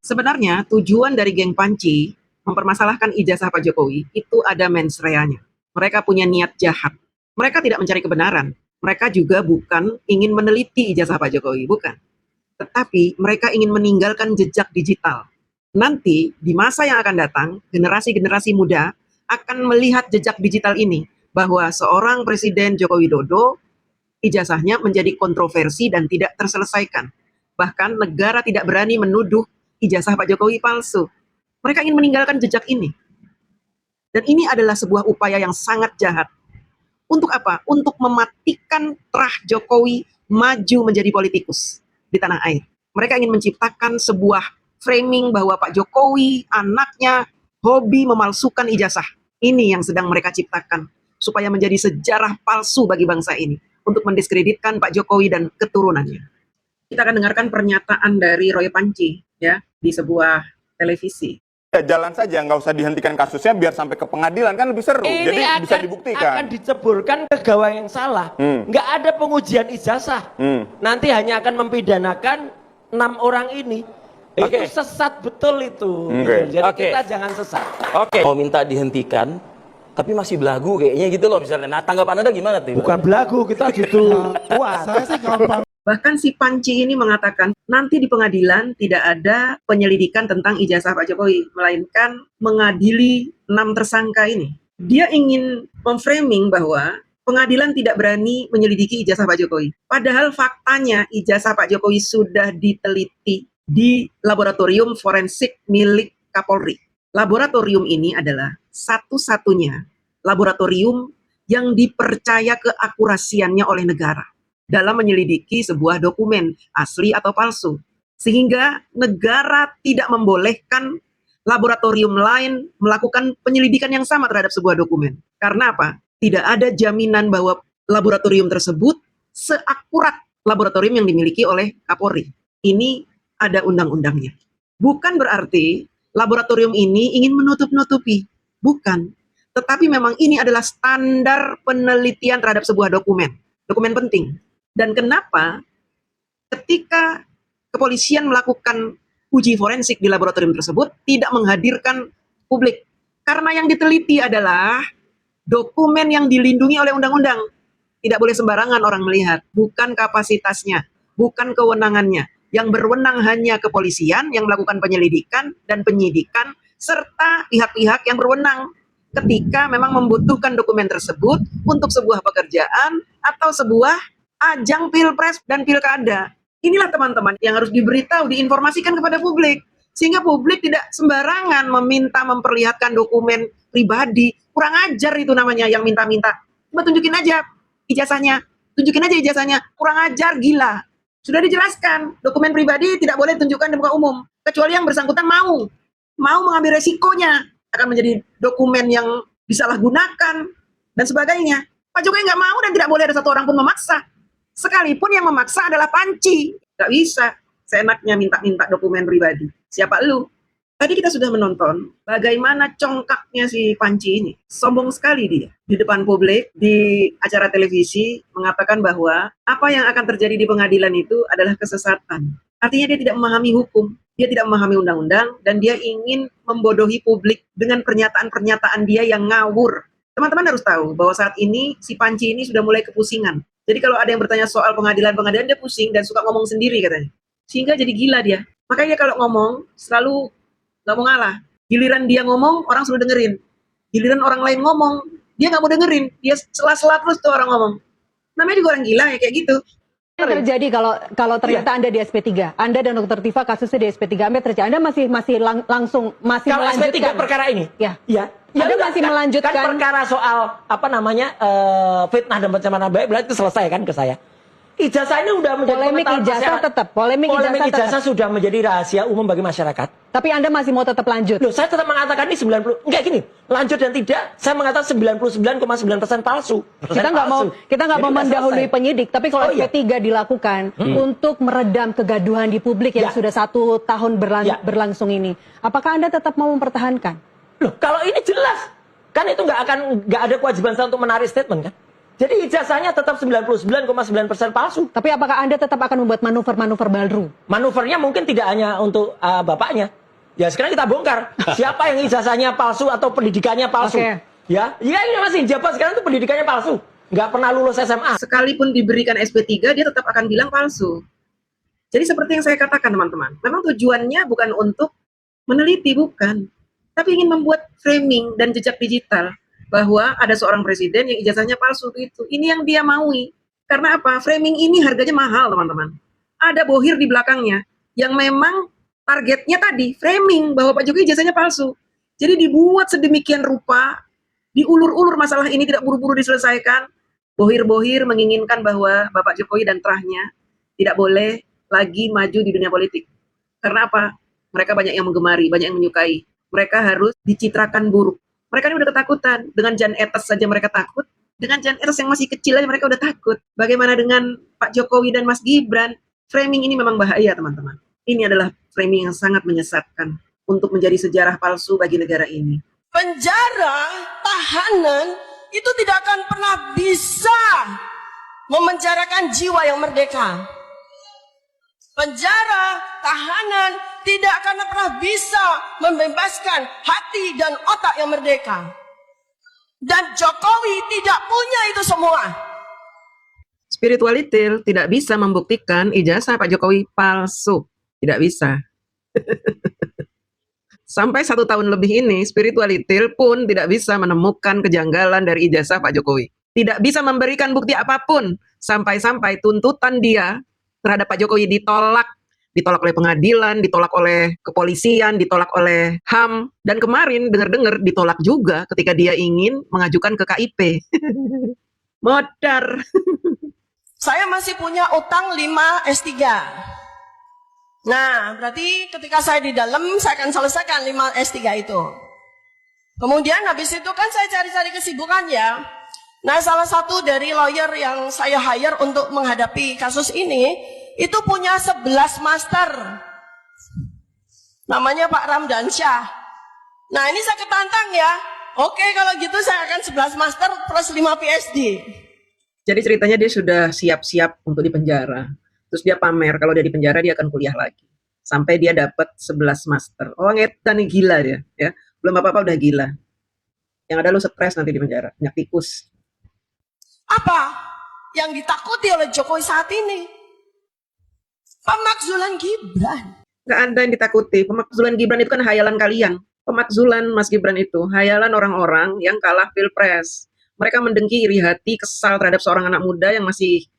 Sebenarnya tujuan dari geng Panci mempermasalahkan ijazah Pak Jokowi itu ada mens reanya. Mereka punya niat jahat. Mereka tidak mencari kebenaran. Mereka juga bukan ingin meneliti ijazah Pak Jokowi, bukan. Tetapi mereka ingin meninggalkan jejak digital. Nanti di masa yang akan datang, generasi-generasi muda akan melihat jejak digital ini bahwa seorang Presiden Joko Widodo ijazahnya menjadi kontroversi dan tidak terselesaikan. Bahkan negara tidak berani menuduh ijazah Pak Jokowi palsu. Mereka ingin meninggalkan jejak ini. Dan ini adalah sebuah upaya yang sangat jahat. Untuk apa? Untuk mematikan terah Jokowi maju menjadi politikus di tanah air. Mereka ingin menciptakan sebuah framing bahwa Pak Jokowi, anaknya, hobi memalsukan ijazah. Ini yang sedang mereka ciptakan. Supaya menjadi sejarah palsu bagi bangsa ini. Untuk mendiskreditkan Pak Jokowi dan keturunannya. Kita akan dengarkan pernyataan dari Roy Panci ya di sebuah televisi. Ya, jalan saja, nggak usah dihentikan kasusnya biar sampai ke pengadilan, kan lebih seru. Ini jadi bisa dibuktikan. Akan diceburkan pegawai yang salah. Nggak ada pengujian ijazah. Nanti hanya akan mempidanakan 6 orang ini. Itu sesat betul itu. Jadi kita jangan sesat. Mau minta dihentikan, tapi masih belagu kayaknya gitu loh misalnya. Nah, tanggapan Anda gimana tuh? Bukan belagu, kita gitu kuat. Saya sih gampang. Bahkan si Panci ini mengatakan nanti di pengadilan tidak ada penyelidikan tentang ijazah Pak Jokowi, melainkan mengadili 6 tersangka ini. Dia ingin memframing bahwa pengadilan tidak berani menyelidiki ijazah Pak Jokowi. Padahal faktanya ijazah Pak Jokowi sudah diteliti di laboratorium forensik milik Kapolri. Laboratorium ini adalah satu-satunya laboratorium yang dipercaya keakurasiannya oleh negara dalam menyelidiki sebuah dokumen asli atau palsu. Sehingga negara tidak membolehkan laboratorium lain melakukan penyelidikan yang sama terhadap sebuah dokumen. Karena apa? Tidak ada jaminan bahwa laboratorium tersebut seakurat laboratorium yang dimiliki oleh Kapolri. Ini ada undang-undangnya. Bukan berarti laboratorium ini ingin menutup-nutupi. Bukan. Tetapi memang ini adalah standar penelitian terhadap sebuah dokumen. Dokumen penting. Dan kenapa ketika kepolisian melakukan uji forensik di laboratorium tersebut tidak menghadirkan publik? Karena yang diteliti adalah dokumen yang dilindungi oleh undang-undang. Tidak boleh sembarangan orang melihat. Bukan kapasitasnya, bukan kewenangannya. Yang berwenang hanya kepolisian yang melakukan penyelidikan dan penyidikan serta pihak-pihak yang berwenang ketika memang membutuhkan dokumen tersebut untuk sebuah pekerjaan atau sebuah ajang pilpres dan pilkada. Inilah teman-teman yang harus diberitahu, diinformasikan kepada publik. Sehingga publik tidak sembarangan meminta memperlihatkan dokumen pribadi. Kurang ajar itu namanya yang minta-minta. Coba tunjukin aja ijazahnya. Tunjukin aja ijazahnya. Kurang ajar, gila. Sudah dijelaskan, dokumen pribadi tidak boleh ditunjukkan di muka umum. Kecuali yang bersangkutan mau mengambil resikonya. Akan menjadi dokumen yang disalahgunakan dan sebagainya. Pak Jokowi nggak mau dan tidak boleh ada satu orang pun memaksa. Sekalipun yang memaksa adalah Panci. Gak bisa seenaknya minta-minta dokumen pribadi. Siapa lu? Tadi kita sudah menonton bagaimana congkaknya si Panci ini. Sombong sekali dia. Di depan publik, di acara televisi, mengatakan bahwa apa yang akan terjadi di pengadilan itu adalah kesesatan. Artinya dia tidak memahami hukum. Dia tidak memahami undang-undang. Dan dia ingin membodohi publik dengan pernyataan-pernyataan dia yang ngawur. Teman-teman harus tahu bahwa saat ini si Panci ini sudah mulai kepusingan. Jadi kalau ada yang bertanya soal pengadilan dia pusing dan suka ngomong sendiri katanya. Sehingga jadi gila dia. Makanya kalau ngomong selalu nggak mau ngalah. Giliran dia ngomong, orang selalu dengerin. Giliran orang lain ngomong, dia nggak mau dengerin. Dia sela-sela terus tuh orang ngomong. Namanya juga orang gila ya kayak gitu. Terjadi kalau ternyata Anda di SP3, Anda dan Dr. Tifa kasusnya di SP3, Anda terjadi, Anda masih langsung kalau melanjutkan SP3 perkara ini? Ya. Anda masih melanjutkan kan perkara soal fitnah dan pencemaran nama baik, berarti itu selesai kan ke saya. Ijazah ini udah menjadi polemik ijazah sudah menjadi rahasia umum bagi masyarakat. Tapi Anda masih mau tetap lanjut? Loh, saya tetap mengatakan ini 90, enggak gini, lanjut dan tidak, saya mengatakan 99,9% palsu. Kita nggak mau mendahului penyidik, tapi kalau SP3 dilakukan untuk meredam kegaduhan di publik yang sudah 1 tahun berlangsung ini, apakah Anda tetap mau mempertahankan? Loh, kalau ini jelas, kan itu nggak ada kewajiban saya untuk menarik statement kan? Jadi ijazahnya tetap 99,9% palsu. Tapi apakah Anda tetap akan membuat manuver-manuver baru? Manuvernya mungkin tidak hanya untuk bapaknya. Ya sekarang kita bongkar siapa yang ijazahnya palsu atau pendidikannya palsu. Oke. Ya ini masih jabat sekarang tuh pendidikannya palsu. Nggak pernah lulus SMA. Sekalipun diberikan SP3, dia tetap akan bilang palsu. Jadi seperti yang saya katakan teman-teman, memang tujuannya bukan untuk meneliti, bukan. Tapi ingin membuat framing dan jejak digital bahwa ada seorang presiden yang ijazahnya palsu itu. Ini yang dia maui. Karena apa? Framing ini harganya mahal, teman-teman. Ada bohir di belakangnya yang memang targetnya tadi framing bahwa Pak Jokowi ijazahnya palsu. Jadi dibuat sedemikian rupa, diulur-ulur masalah ini tidak buru-buru diselesaikan. Bohir-bohir menginginkan bahwa Bapak Jokowi dan terahnya tidak boleh lagi maju di dunia politik. Karena apa? Mereka banyak yang menggemari, banyak yang menyukai. Mereka harus dicitrakan buruk. Mereka ini udah ketakutan. Dengan Jan Etes saja mereka takut. Dengan Jan Etes yang masih kecil aja mereka udah takut. Bagaimana dengan Pak Jokowi dan Mas Gibran? Framing ini memang bahaya, teman-teman. Ini adalah framing yang sangat menyesatkan untuk menjadi sejarah palsu bagi negara ini. Penjara, tahanan, itu tidak akan pernah bisa memenjarakan jiwa yang merdeka. Penjara, tahanan, tidak akan pernah bisa membebaskan hati dan otak yang merdeka. Dan Jokowi tidak punya itu semua. Spiritualitil tidak bisa membuktikan ijazah Pak Jokowi palsu. Tidak bisa. Sampai 1 tahun lebih ini, spiritualitil pun tidak bisa menemukan kejanggalan dari ijazah Pak Jokowi. Tidak bisa memberikan bukti apapun. Sampai-sampai tuntutan dia terhadap Pak Jokowi ditolak. Ditolak oleh pengadilan, ditolak oleh kepolisian, ditolak oleh HAM. Dan kemarin dengar-dengar ditolak juga ketika dia ingin mengajukan ke KIP. Modar. Saya masih punya utang 5 S3. Nah, berarti ketika saya di dalam, saya akan selesaikan 5 S3 itu. Kemudian habis itu kan saya cari-cari kesibukan ya. Nah, salah satu dari lawyer yang saya hire untuk menghadapi kasus ini, itu punya 11 master. Namanya Pak Ramdansyah. Nah, ini saya ketantang ya. Oke, kalau gitu saya akan 11 master plus 5 PhD. Jadi ceritanya dia sudah siap-siap untuk dipenjara. Terus dia pamer kalau dia dipenjara dia akan kuliah lagi. Sampai dia dapat 11 master. Oh, ngetan nih, gila dia, ya. Belum apa-apa udah gila. Yang ada lu stres nanti di penjara, banyak tikus. Apa yang ditakuti oleh Jokowi saat ini? Pemakzulan Gibran. Nggak ada yang ditakuti. Pemakzulan Gibran itu kan hayalan kalian. Pemakzulan Mas Gibran itu hayalan orang-orang yang kalah pilpres. Mereka mendengki, iri hati, kesal terhadap seorang anak muda yang masih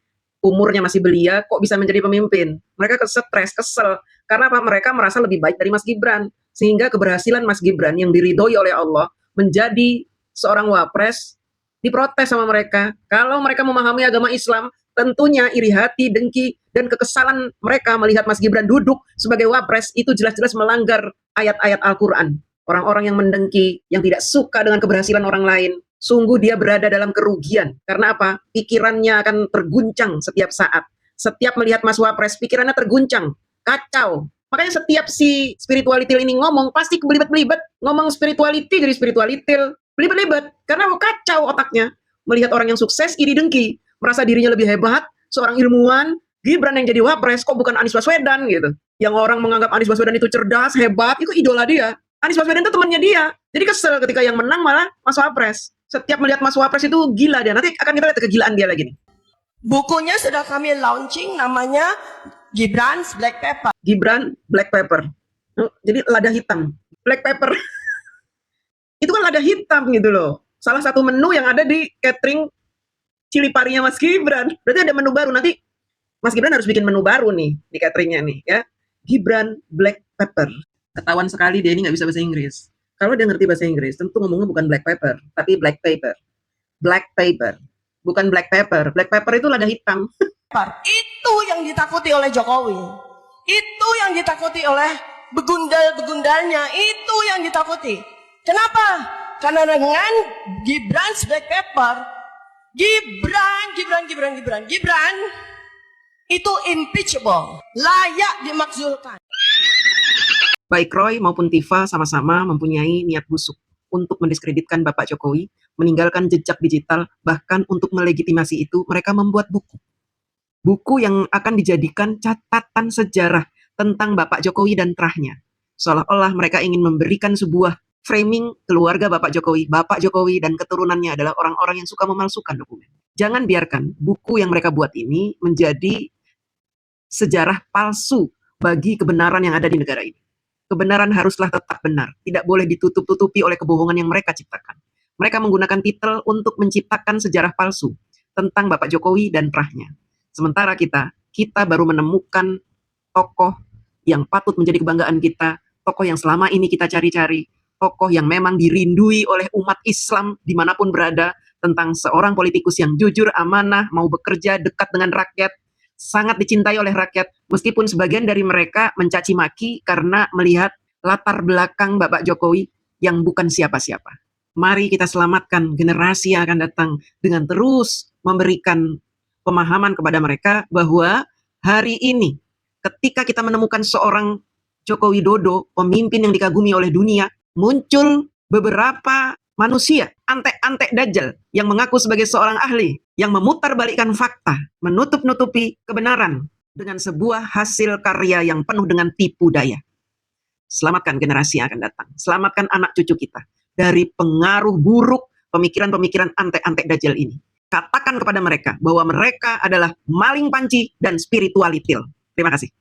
umurnya masih belia, kok bisa menjadi pemimpin. Mereka stres, kesel. Karena apa? Mereka merasa lebih baik dari Mas Gibran. Sehingga keberhasilan Mas Gibran yang diridhoi oleh Allah menjadi seorang wapres diprotes sama mereka. Kalau mereka memahami agama Islam, tentunya iri hati, dengki, dan kekesalan mereka melihat Mas Gibran duduk sebagai wapres itu jelas-jelas melanggar ayat-ayat Al-Quran. Orang-orang yang mendengki, yang tidak suka dengan keberhasilan orang lain, sungguh dia berada dalam kerugian. Karena apa? Pikirannya akan terguncang setiap saat. Setiap melihat Mas Wapres, pikirannya terguncang. Kacau. Makanya setiap si spiritualitil ini ngomong, pasti belibet-belibet. Ngomong spirituality jadi spiritualitil. Belibet-belibet. Karena kacau otaknya. Melihat orang yang sukses, iri dengki. Merasa dirinya lebih hebat. Seorang ilmuwan. Gibran yang jadi Wapres, kok bukan Anies Baswedan gitu. Yang orang menganggap Anies Baswedan itu cerdas, hebat, itu idola dia. Anies Baswedan itu temannya dia. Jadi kesel ketika yang menang malah Mas Wapres. Setiap melihat Mas Wapres itu gila dia. Nanti akan kita lihat kegilaan dia lagi nih. Bukunya sudah kami launching, namanya Gibran's Black Pepper. Gibran Black Pepper. Jadi lada hitam. Black Pepper. Itu kan lada hitam gitu loh. Salah satu menu yang ada di catering cili parinya Mas Gibran. Berarti ada menu baru. Nanti Mas Gibran harus bikin menu baru nih di cateringnya nih ya. Gibran Black Pepper. Ketahuan sekali dia ini nggak bisa bahasa Inggris. Kalau dia ngerti bahasa Inggris, tentu ngomongnya bukan black pepper, tapi black paper. Black paper, bukan black pepper. Black pepper itu lada hitam. Itu yang ditakuti oleh Jokowi. Itu yang ditakuti oleh begundal-begundalnya. Itu yang ditakuti. Kenapa? Karena dengan Gibran's Black Pepper, Gibran itu impeachable, layak dimakzulkan. Baik Roy maupun Tifa sama-sama mempunyai niat busuk untuk mendiskreditkan Bapak Jokowi meninggalkan jejak digital, bahkan untuk melegitimasi itu mereka membuat buku. Buku yang akan dijadikan catatan sejarah tentang Bapak Jokowi dan terahnya. Seolah-olah mereka ingin memberikan sebuah framing keluarga Bapak Jokowi dan keturunannya adalah orang-orang yang suka memalsukan dokumen. Jangan biarkan buku yang mereka buat ini menjadi sejarah palsu bagi kebenaran yang ada di negara ini. Kebenaran haruslah tetap benar, tidak boleh ditutup-tutupi oleh kebohongan yang mereka ciptakan. Mereka menggunakan titel untuk menciptakan sejarah palsu tentang Bapak Jokowi dan terahnya. Sementara kita baru menemukan tokoh yang patut menjadi kebanggaan kita, tokoh yang selama ini kita cari-cari, tokoh yang memang dirindui oleh umat Islam dimanapun berada, tentang seorang politikus yang jujur, amanah, mau bekerja, dekat dengan rakyat, sangat dicintai oleh rakyat, meskipun sebagian dari mereka mencaci maki karena melihat latar belakang Bapak Jokowi yang bukan siapa-siapa. Mari kita selamatkan generasi yang akan datang dengan terus memberikan pemahaman kepada mereka bahwa hari ini ketika kita menemukan seorang Joko Widodo, pemimpin yang dikagumi oleh dunia, muncul beberapa manusia, antek-antek dajjal, yang mengaku sebagai seorang ahli, yang memutarbalikkan fakta, menutup-nutupi kebenaran dengan sebuah hasil karya yang penuh dengan tipu daya. Selamatkan generasi yang akan datang. Selamatkan anak cucu kita dari pengaruh buruk pemikiran-pemikiran antek-antek dajjal ini. Katakan kepada mereka bahwa mereka adalah maling panci dan spiritualitil. Terima kasih.